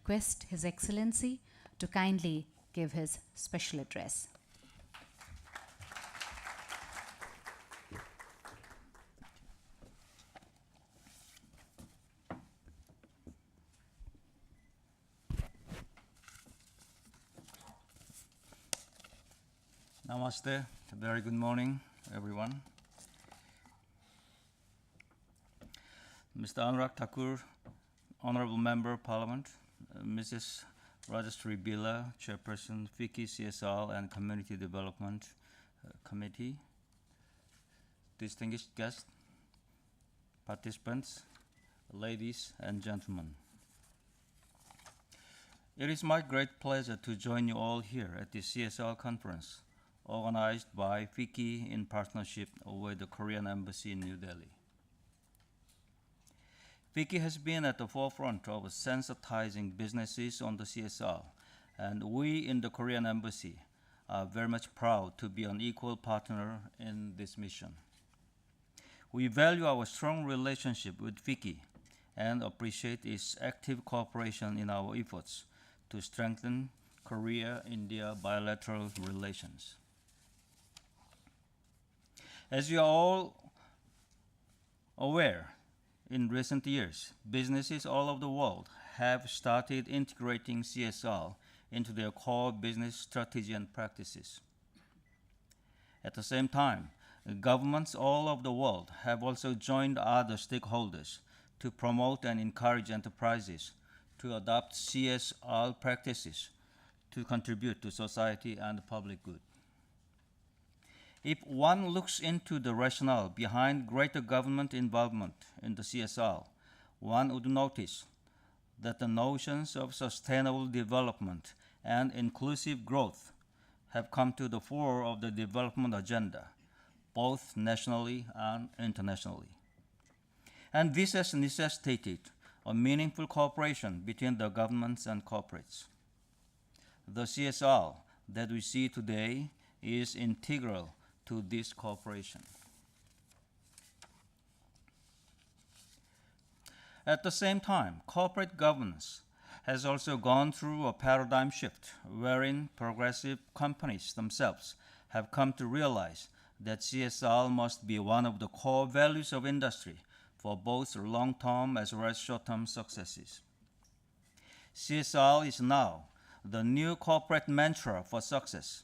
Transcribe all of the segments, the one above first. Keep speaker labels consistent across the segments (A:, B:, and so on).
A: request His Excellency to kindly give his special address.
B: Namaste. Very good morning, everyone. Mr. Anurag Thakur, Honorable Member of Parliament, Mrs. Rajashree Bila, Chairperson, FICCI CSR and Community Development Committee, distinguished guests, participants, ladies and gentlemen. It is my great pleasure to join you all here at the CSR conference organized by FICCI in partnership with the Korean Embassy in New Delhi. FICCI has been at the forefront of sensitizing businesses on the CSR, and we in the Korean Embassy are very much proud to be an equal partner in this mission. We value our strong relationship with FICCI and appreciate its active cooperation in our efforts to strengthen Korea-India bilateral relations. As you are all aware, in recent years, businesses all over the world have started integrating CSR into their core business strategy and practices. At the same time, governments all over the world have also joined other stakeholders to promote and encourage enterprises to adopt CSR practices to contribute to society and the public good. If one looks into the rationale behind greater government involvement in the CSR, one would notice that the notions of sustainable development and inclusive growth have come to the fore of the development agenda, both nationally and internationally. And this has necessitated a meaningful cooperation between the governments and corporates. The CSR that we see today is integral to this cooperation. At the same time, corporate governance has also gone through a paradigm shift wherein progressive companies themselves have come to realize that CSR must be one of the core values of industry for both long-term as well as short-term successes. CSR is now the new corporate mantra for success.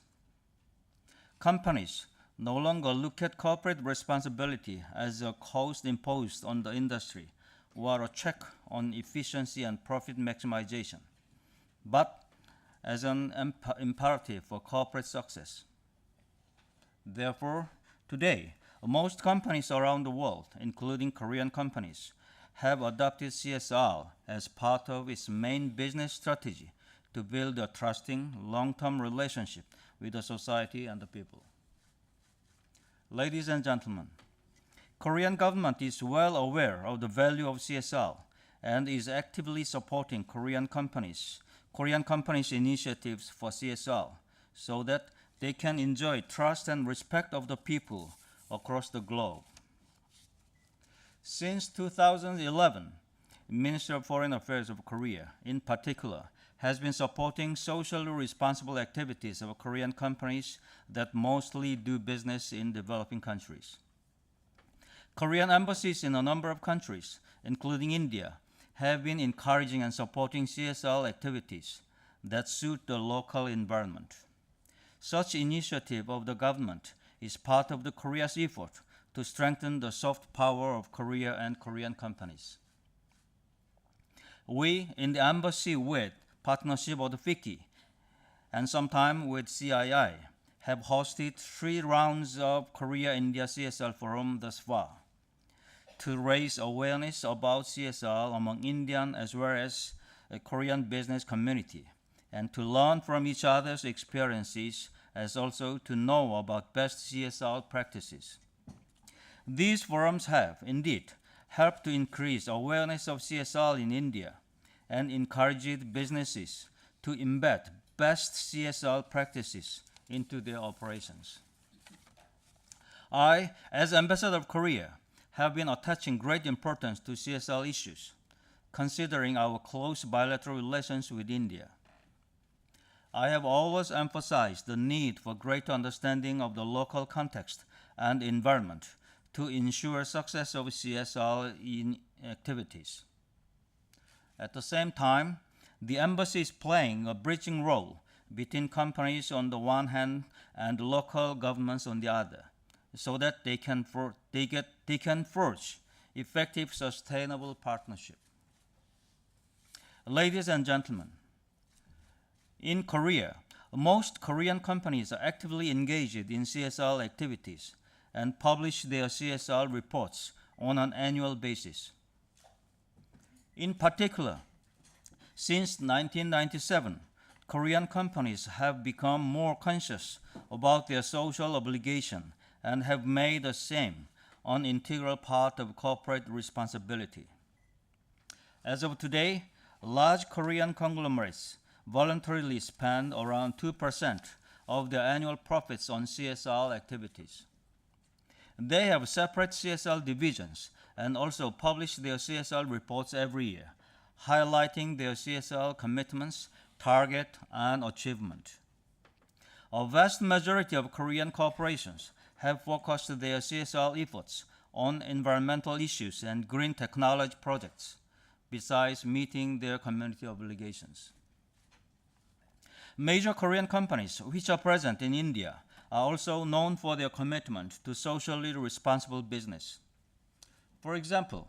B: Companies no longer look at corporate responsibility as a cost imposed on the industry or a check on efficiency and profit maximization, but as an imperative for corporate success. Therefore, today, most companies around the world, including Korean companies, have adopted CSR as part of its main business strategy to build a trusting, long-term relationship with the society and the people. Ladies and gentlemen, Korean government is well aware of the value of CSR and is actively supporting Korean companies' initiatives for CSR so that they can enjoy trust and respect of the people across the globe. Since 2011, Ministry of Foreign Affairs of Korea, in particular, has been supporting socially responsible activities of Korean companies that mostly do business in developing countries. Korean embassies in a number of countries, including India, have been encouraging and supporting CSR activities that suit the local environment. Such initiative of the government is part of the Korea's effort to strengthen the soft power of Korea and Korean companies. We in the embassy with partnership of the FICCI and sometime with CII have hosted 3 rounds of Korea-India CSR Forum thus far to raise awareness about CSR among Indian as well as a Korean business community and to learn from each other's experiences as also to know about best CSR practices. These forums have indeed helped to increase awareness of CSR in India and encouraged businesses to embed best CSR practices into their operations. I, as Ambassador of Korea, have been attaching great importance to CSR issues. considering our close bilateral relations with India. I have always emphasized the need for greater understanding of the local context and environment to ensure success of CSR activities. At the same time, the embassy is playing a bridging role between companies on the one hand and local governments on the other, so that they can forge effective, sustainable partnership. Ladies and gentlemen, in Korea, most Korean companies are actively engaged in CSR activities and publish their CSR reports on an annual basis. In particular, since 1997, Korean companies have become more conscious about their social obligation and have made the same an integral part of corporate responsibility. As of today, large Korean conglomerates voluntarily spend around 2% of their annual profits on CSR activities. They have separate CSR divisions and also publish their CSR reports every year, highlighting their CSR commitments, target, and achievement. A vast majority of Korean corporations have focused their CSR efforts on environmental issues and green technology projects, besides meeting their community obligations. Major Korean companies which are present in India are also known for their commitment to socially responsible business. For example,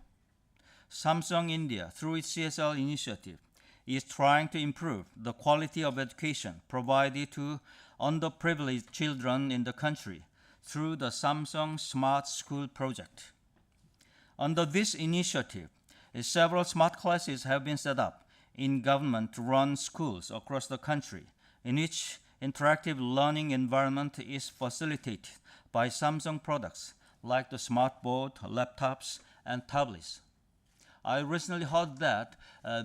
B: Samsung India, through its CSR initiative, is trying to improve the quality of education provided to underprivileged children in the country through the Samsung Smart School project. Under this initiative, several smart classes have been set up in government-run schools across the country, in which interactive learning environment is facilitated by Samsung products like the smartboard, laptops, and tablets. I recently heard that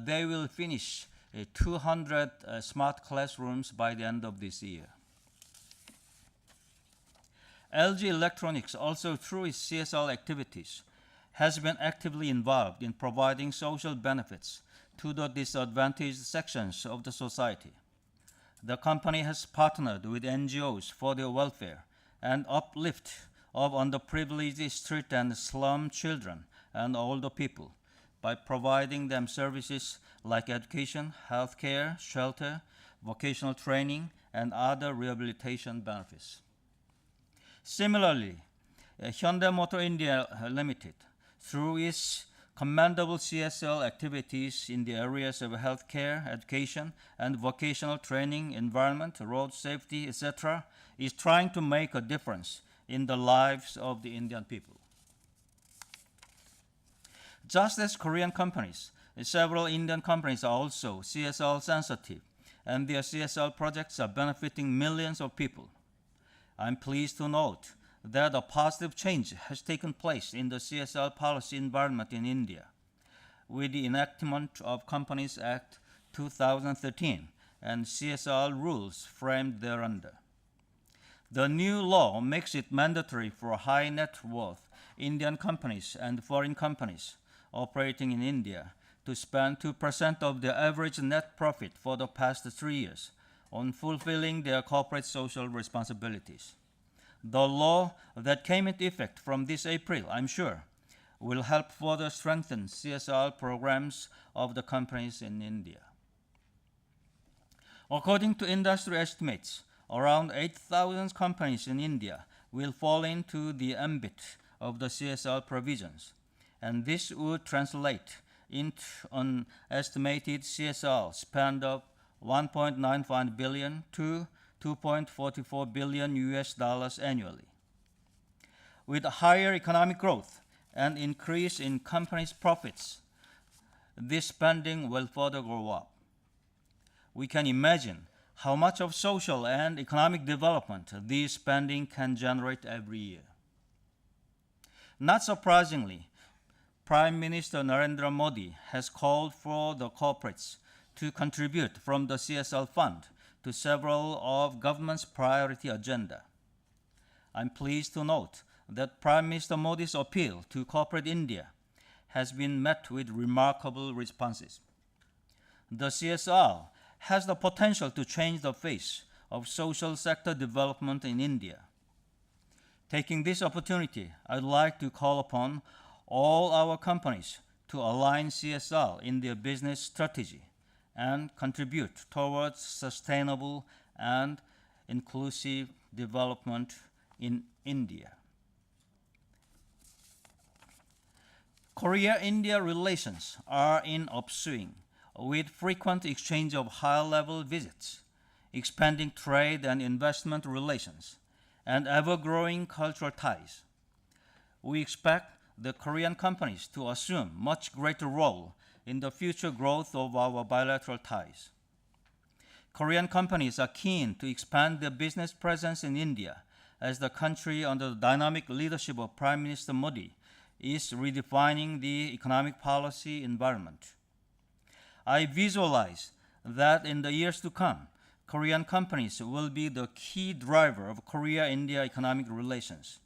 B: they will finish 200 smart classrooms by the end of this year. LG Electronics, also through its CSR activities, has been actively involved in providing social benefits to the disadvantaged sections of the society. The company has partnered with NGOs for their welfare and uplift of underprivileged street and slum children and older people by providing them services like education, healthcare, shelter, vocational training, and other rehabilitation benefits. Similarly, Hyundai Motor India Limited, through its commendable CSR activities in the areas of healthcare, education, and vocational training, environment, road safety, etc., is trying to make a difference in the lives of the Indian people. Just as Korean companies, several Indian companies are also CSR sensitive, and their CSR projects are benefiting millions of people. I'm pleased to note that a positive change has taken place in the CSR policy environment in India with the enactment of Companies Act 2013 and CSR rules framed thereunder. The new law makes it mandatory for high net worth Indian companies and foreign companies operating in India to spend 2% of their average net profit for the past 3 years on fulfilling their corporate social responsibilities. The law that came into effect from this April, I'm sure, will help further strengthen CSR programs of the companies in India. According to industry estimates, around 8,000 companies in India will fall into the ambit of the CSR provisions, and this would translate into an estimated CSR spend of $1.95 billion to $2.44 billion US annually. With higher economic growth and increase in companies' profits, this spending will further grow up. We can imagine how much of social and economic development this spending can generate every year. Not surprisingly, Prime Minister Narendra Modi has called for the corporates to contribute from the CSR fund to several of government's priority agenda. I'm pleased to note that Prime Minister Modi's appeal to corporate India has been met with remarkable responses. The CSR has the potential to change the face of social sector development in India. Taking this opportunity, I'd like to call upon all our companies to align CSR in their business strategy and contribute towards sustainable and inclusive development in India. Korea-India relations are in upswing, with frequent exchange of high-level visits, expanding trade and investment relations, and ever-growing cultural ties. We expect the Korean companies to assume much greater role in the future growth of our bilateral ties. Korean companies are keen to expand their business presence in India as the country under the dynamic leadership of Prime Minister Modi is redefining the economic policy environment. I visualize that in the years to come, Korean companies will be the key driver of Korea-India economic relations.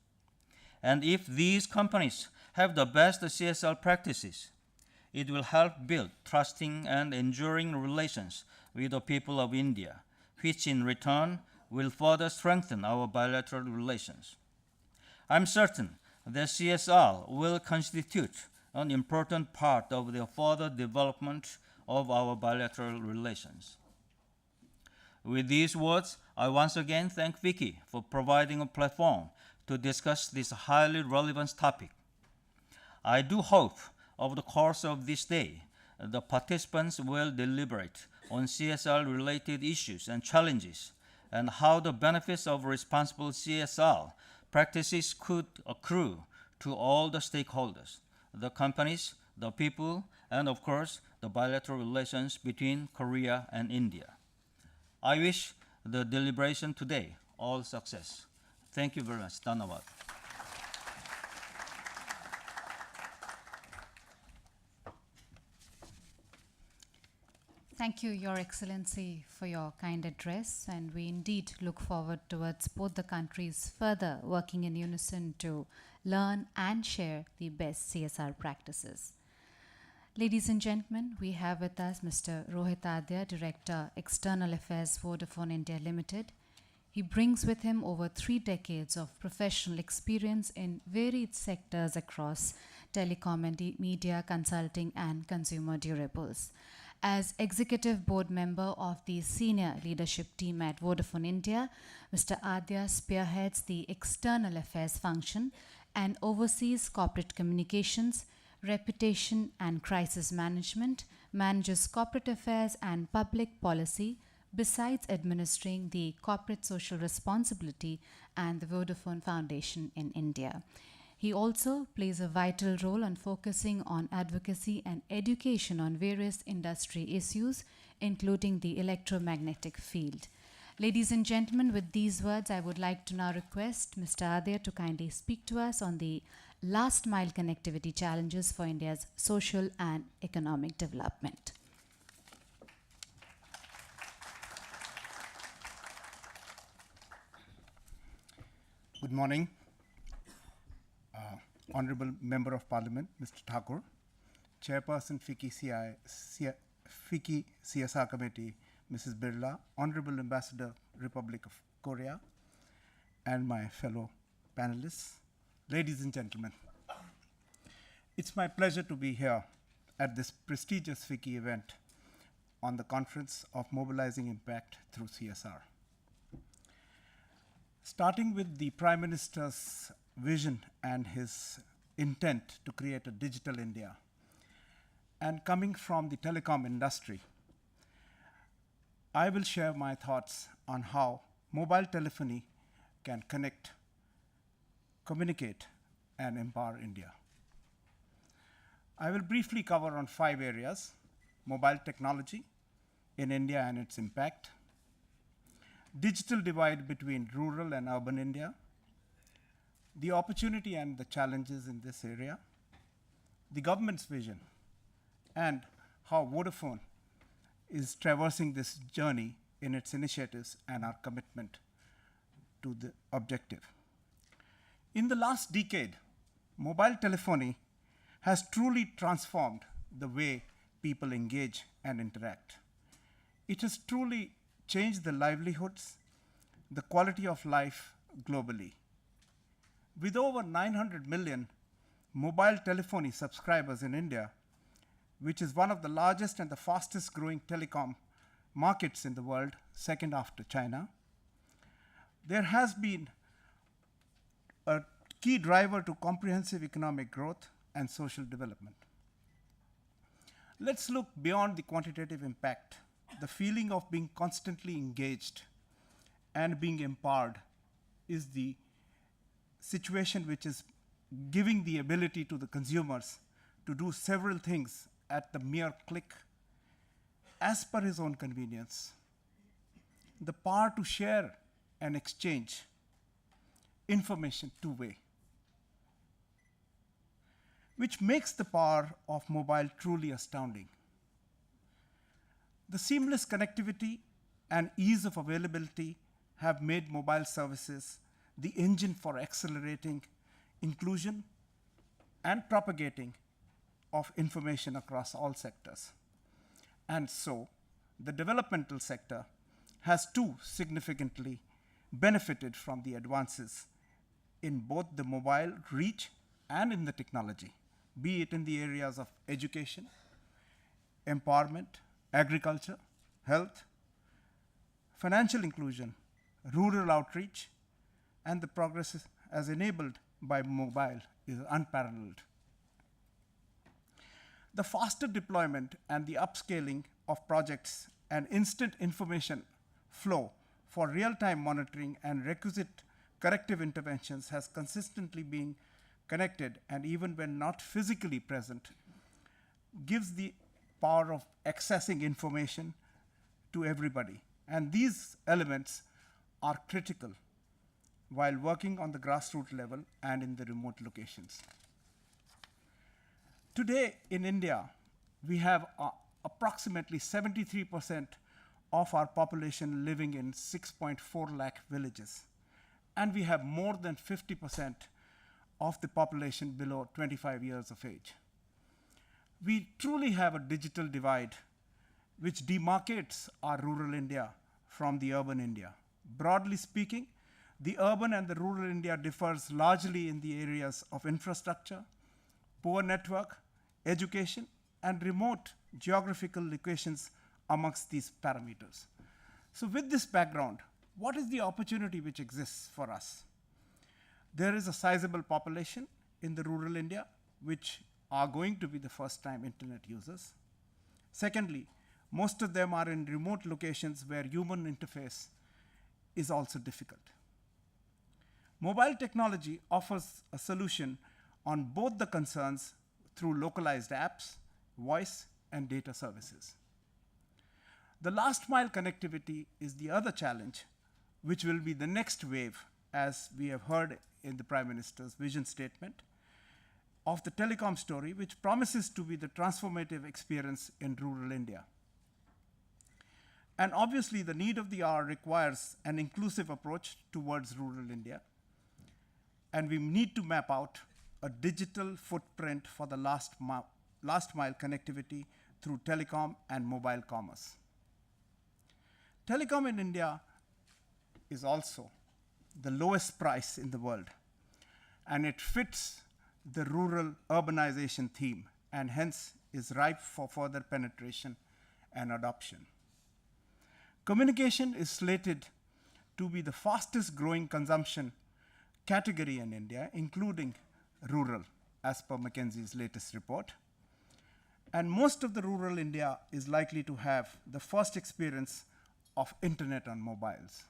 B: And if these companies have the best CSR practices, it will help build trusting and enduring relations with the people of India, which in return will further strengthen our bilateral relations. I'm certain that CSR will constitute an important part of the further development of our bilateral relations. With these words, I once again thank FICCI for providing a platform to discuss this highly relevant topic. I do hope over the course of this day, the participants will deliberate on CSR-related issues and challenges and how the benefits of responsible CSR practices could accrue to all the stakeholders, the companies, the people, and of course, the bilateral relations between Korea and India. I wish the deliberation today all success. Thank you very much. Dhanyawad.
A: Thank you, Your Excellency, for your kind address, and we indeed look forward towards both the countries further working in unison to learn and share the best CSR practices. Ladies and gentlemen, we have with us Mr. Rohit Adya, Director, External Affairs, Vodafone India Limited. He brings with him over 3 decades of professional experience in varied sectors across telecom and media, consulting, and consumer durables. As Executive Board Member of the Senior Leadership Team at Vodafone India, Mr. Adya spearheads the External Affairs function and oversees corporate communications, reputation and crisis management, manages corporate affairs and public policy, besides administering the corporate social responsibility and the Vodafone Foundation in India. He also plays a vital role in focusing on advocacy and education on various industry issues, including the electromagnetic field. Ladies and gentlemen, with these words, I would like to now request Mr. Adya to kindly speak to us on the last mile connectivity challenges for India's social and economic development.
C: Good morning, Honorable Member of Parliament, Mr. Thakur, Chairperson FICCI CSR Committee, Mrs. Birla, Honorable Ambassador, Republic of Korea, and my fellow panelists, ladies and gentlemen. It's my pleasure to be here at this prestigious FICCI event on the Conference of Mobilizing Impact through CSR. Starting with the Prime Minister's vision and his intent to create a digital India, and coming from the telecom industry, I will share my thoughts on how mobile telephony can connect, communicate, and empower India. I will briefly cover on 5 areas: mobile technology in India and its impact, digital divide between rural and urban India, the opportunity and the challenges in this area, the government's vision, and how Vodafone is traversing this journey in its initiatives and our commitment to the objective. In the last decade, mobile telephony has truly transformed the way people engage and interact. It has truly changed the livelihoods, the quality of life globally. With over 900 million mobile telephony subscribers in India, which is one of the largest and the fastest growing telecom markets in the world, second after China, there has been a key driver to comprehensive economic growth and social development. Let's look beyond the quantitative impact. The feeling of being constantly engaged and being empowered is the situation which is giving the ability to the consumers to do several things at the mere click as per his own convenience. The power to share and exchange information two-way, which makes the power of mobile truly astounding. The seamless connectivity and ease of availability have made mobile services the engine for accelerating inclusion and propagating of information across all sectors. And so, the developmental sector has too significantly benefited from the advances in both the mobile reach and in the technology, be it in the areas of education, empowerment, agriculture, health, financial inclusion, rural outreach, and the progress as enabled by mobile is unparalleled. The faster deployment and the upscaling of projects and instant information flow for real-time monitoring and requisite corrective interventions has consistently been connected, and even when not physically present, gives the power of accessing information to everybody. And these elements are critical while working on the grassroots level and in the remote locations. Today in India, we have approximately 73% of our population living in 6.4 lakh villages. And we have more than 50% of the population below 25 years of age. We truly have a digital divide which demarcates our rural India from the urban India. Broadly speaking, the urban and the rural India differs largely in the areas of infrastructure, poor network, education, and remote geographical locations amongst these parameters. So with this background, what is the opportunity which exists for us? There is a sizable population in the rural India which are going to be the first-time internet users. Secondly, most of them are in remote locations where human interface is also difficult. Mobile technology offers a solution on both the concerns through localized apps, voice, and data services. The last mile connectivity is the other challenge, which will be the next wave, as we have heard in the Prime Minister's vision statement of the telecom story, which promises to be the transformative experience in rural India. And obviously, the need of the hour requires an inclusive approach towards rural India. And we need to map out a digital footprint for the last mile connectivity through telecom and mobile commerce. Telecom in India is also the lowest price in the world, and it fits the rural urbanization theme, and hence is ripe for further penetration and adoption. Communication is slated to be the fastest growing consumption category in India, including rural, as per McKinsey's latest report. And most of the rural India is likely to have the first experience of internet on mobiles.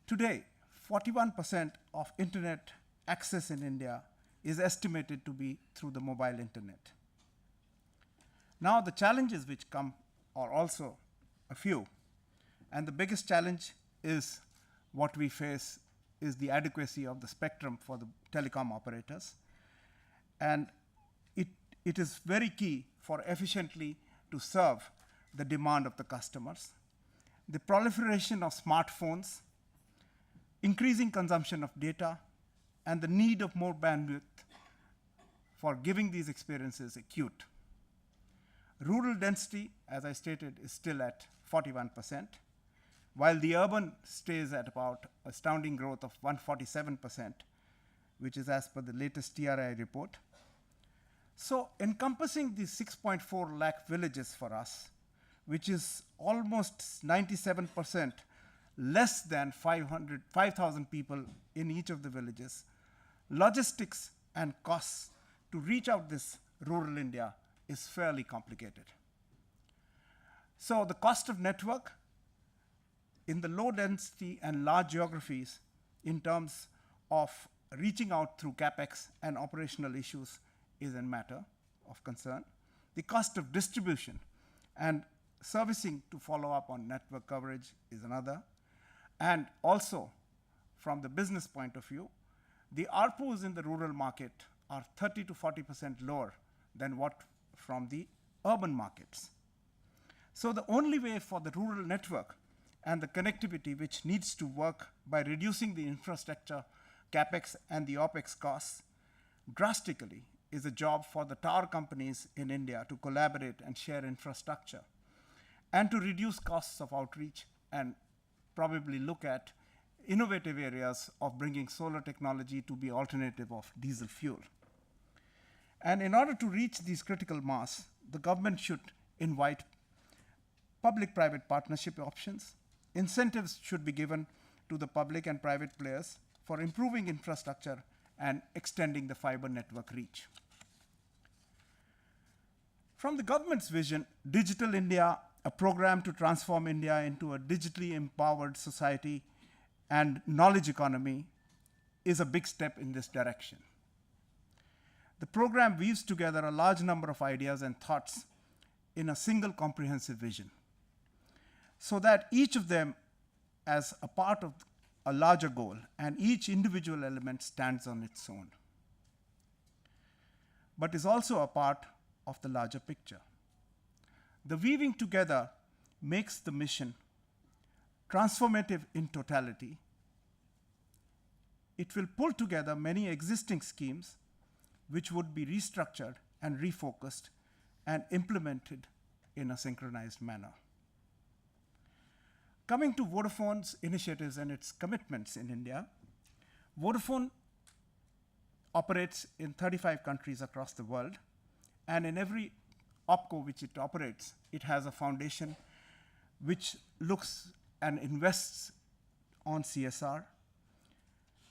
C: Today, 41% of internet access in India is estimated to be through the mobile internet. Now, the challenges which come are also a few. And the biggest challenge is what we face is the adequacy of the spectrum for the telecom operators. And it is very key for efficiently to serve the demand of the customers. The proliferation of smartphones, increasing consumption of data, and the need of more bandwidth for giving these experiences acute. Rural density, as I stated, is still at 41%, while the urban stays at about astounding growth of 147%, which is as per the latest TRI report. So encompassing the 6.4 lakh villages for us, which is almost 97% less than 5,000 people in each of the villages, logistics and costs to reach out this rural India is fairly complicated. So the cost of network in the low density and large geographies in terms of reaching out through CapEx and operational issues is a matter of concern. The cost of distribution and servicing to follow up on network coverage is another. And also, from the business point of view, the ARPUs in the rural market are 30 to 40% lower than what from the urban markets. So the only way for the rural network and the connectivity, which needs to work by reducing the infrastructure, CapEx and the OpEx costs drastically, is a job for the tower companies in India to collaborate and share infrastructure and to reduce costs of outreach and probably look at innovative areas of bringing solar technology to be alternative of diesel fuel. And in order to reach these critical mass, the government should invite public-private partnership options. Incentives should be given to the public and private players for improving infrastructure and extending the fiber network reach. From the government's vision, Digital India, a program to transform India into a digitally empowered society and knowledge economy, is a big step in this direction. The program weaves together a large number of ideas and thoughts in a single comprehensive vision, so that each of them as a part of a larger goal and each individual element stands on its own, but is also a part of the larger picture. The weaving together makes the mission transformative in totality. It will pull together many existing schemes which would be restructured and refocused and implemented in a synchronized manner. Coming to Vodafone's initiatives and its commitments in India, Vodafone operates in 35 countries across the world, and in every OpCo which it operates, it has a foundation which looks and invests on CSR,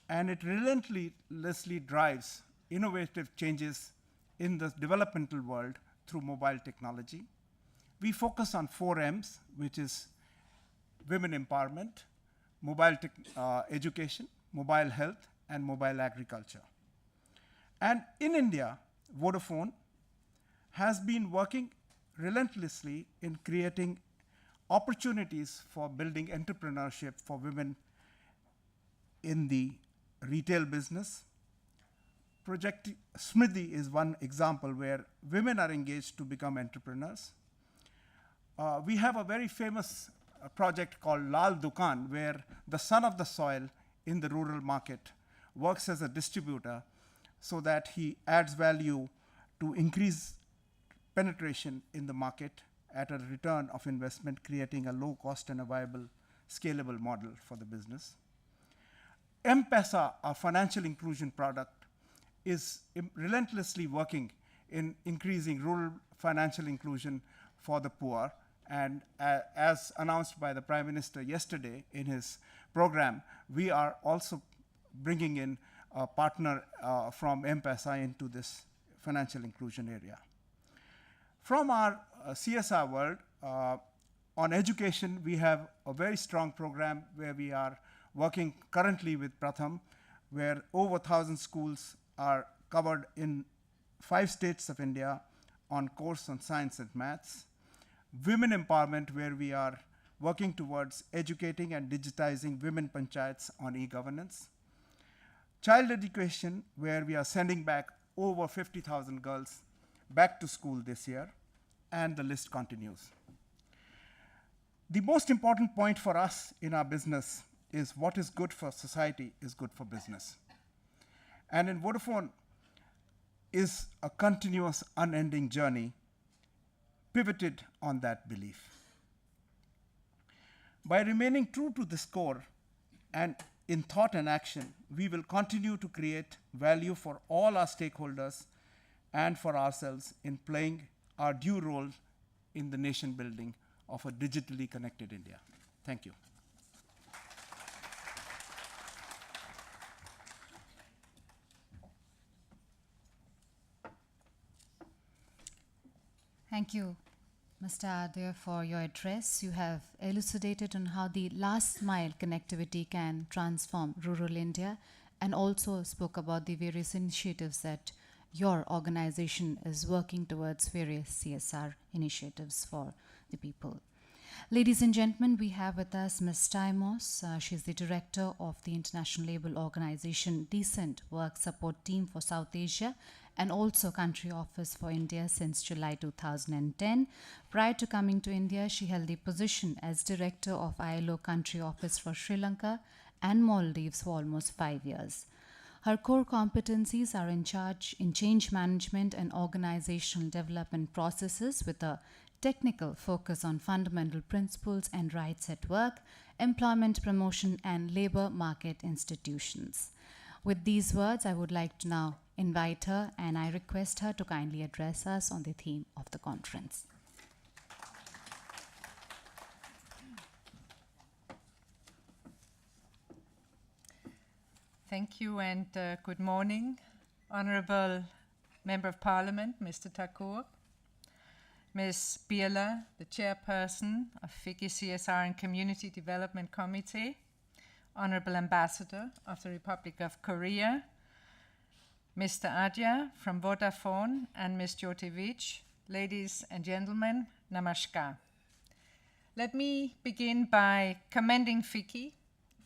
C: and it relentlessly drives innovative changes in the developmental world through mobile technology. We focus on 4 M's, which is women empowerment, mobile education, mobile health, and mobile agriculture. And in India, Vodafone has been working relentlessly in creating opportunities for building entrepreneurship for women in the retail business. Project Smriddhi is one example where women are engaged to become entrepreneurs. We have a very famous project called Lal Dukan, where the son of the soil in the rural market works as a distributor so that he adds value to increase penetration in the market at a return of investment, creating a low cost and a viable, scalable model for the business. M-Pesa, our financial inclusion product, is relentlessly working in increasing rural financial inclusion for the poor. And as announced by the Prime Minister yesterday in his program, we are also bringing in a partner from M-Pesa into this financial inclusion area. From our CSR world, on education, we have a very strong program where we are working currently with Pratham, where over 1,000 schools are covered in 5 states of India on course on science and maths. Women empowerment, where we are working towards educating and digitizing women panchayats on e-governance. Child education, where we are sending back over 50,000 girls back to school this year, and the list continues. The most important point for us in our business is what is good for society is good for business. And in Vodafone, is a continuous, unending journey pivoted on that belief. By remaining true to this core and in thought and action, we will continue to create value for all our stakeholders and for ourselves in playing our due role in the nation building of a digitally connected India. Thank you.
A: Thank you, Mr. Adya, for your address. You have elucidated on how the last mile connectivity can transform rural India, and also spoke about the various initiatives that your organization is working towards, various CSR initiatives for the people. Ladies and gentlemen, we have with us Ms. Taimos. She's the director of the international label organization Decent Work Support Team for South Asia, and also country office for India since July 2010. Prior to coming to India, she held the position as director of ILO country office for Sri Lanka and Maldives for almost 5 years. Her core competencies are in change management and organizational development processes, with a technical focus on fundamental principles and rights at work, employment promotion, and labor market institutions. With these words, I would like to now invite her, and I request her to kindly address us on the theme of the conference.
D: Thank you, and good morning, Honorable Member of Parliament, Mr. Thakur, Ms. Birla, the Chairperson of FICCI CSR and Community Development Committee, Honorable Ambassador of the Republic of Korea, Mr. Adya from Vodafone, and Ms. Jyotivich. Ladies and gentlemen, namaskar. Let me begin by commending FICCI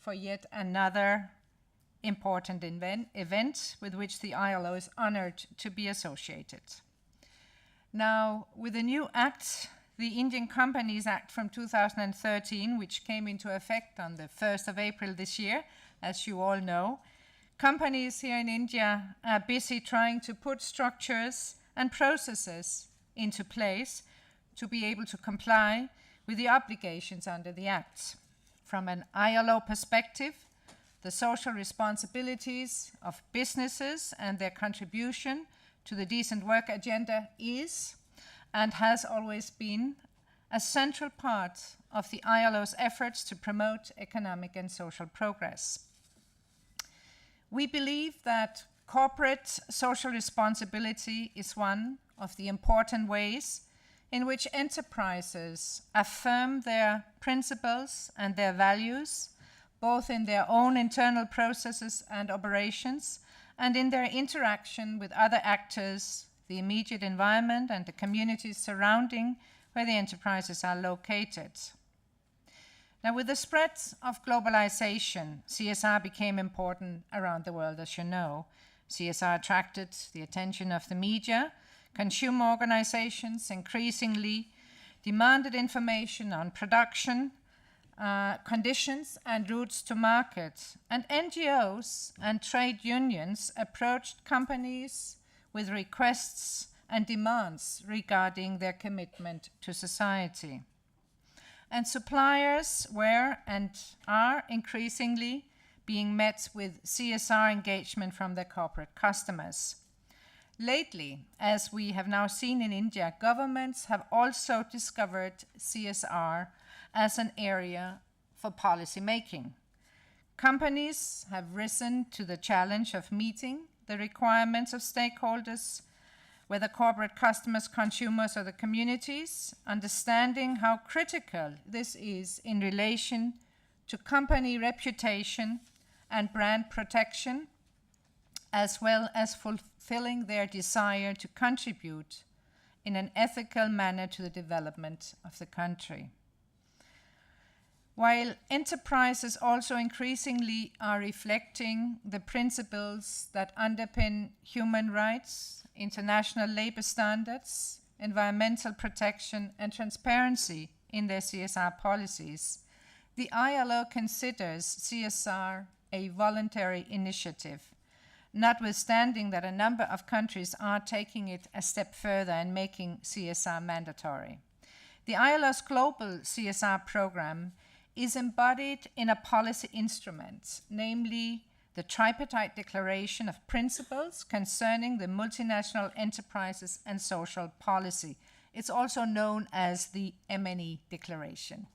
D: for yet another important event with which the ILO is honored to be associated. Now, with the new act, the Indian Companies Act from 2013, which came into effect on the 1st of April this year, as you all know, companies here in India are busy trying to put structures and processes into place to be able to comply with the obligations under the Act. From an ILO perspective, the social responsibilities of businesses and their contribution to the decent work agenda is and has always been a central part of the ILO's efforts to promote economic and social progress. We believe that corporate social responsibility is one of the important ways in which enterprises affirm their principles and their values, both in their own internal processes and operations, and in their interaction with other actors, the immediate environment, and the communities surrounding where the enterprises are located. Now, with the spread of globalization, CSR became important around the world, as you know. CSR attracted the attention of the media. Consumer organizations increasingly demanded information on production conditions and routes to market. And NGOs and trade unions approached companies with requests and demands regarding their commitment to society. And suppliers were and are increasingly being met with CSR engagement from their corporate customers. Lately, as we have now seen in India, governments have also discovered CSR as an area for policy making. Companies have risen to the challenge of meeting the requirements of stakeholders, whether corporate customers, consumers, or the communities, understanding how critical this is in relation to company reputation and brand protection, as well as fulfilling their desire to contribute in an ethical manner to the development of the country. While enterprises also increasingly are reflecting the principles that underpin human rights, international labor standards, environmental protection, and transparency in their CSR policies, the ILO considers CSR a voluntary initiative, notwithstanding that a number of countries are taking it a step further and making CSR mandatory. The ILO's global CSR program is embodied in a policy instrument, namely the Tripartite Declaration of Principles Concerning the Multinational Enterprises and Social Policy. It's also known as the MNE Declaration.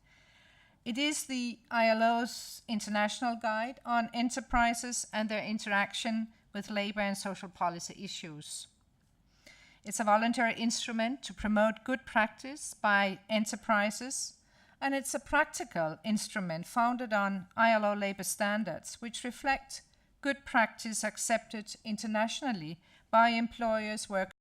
D: It is the ILO's international guide on enterprises and their interaction with labor and social policy issues. It's a voluntary instrument to promote good practice by enterprises, and it's a practical instrument founded on ILO labor standards, which reflect good practice accepted internationally by employers, workers,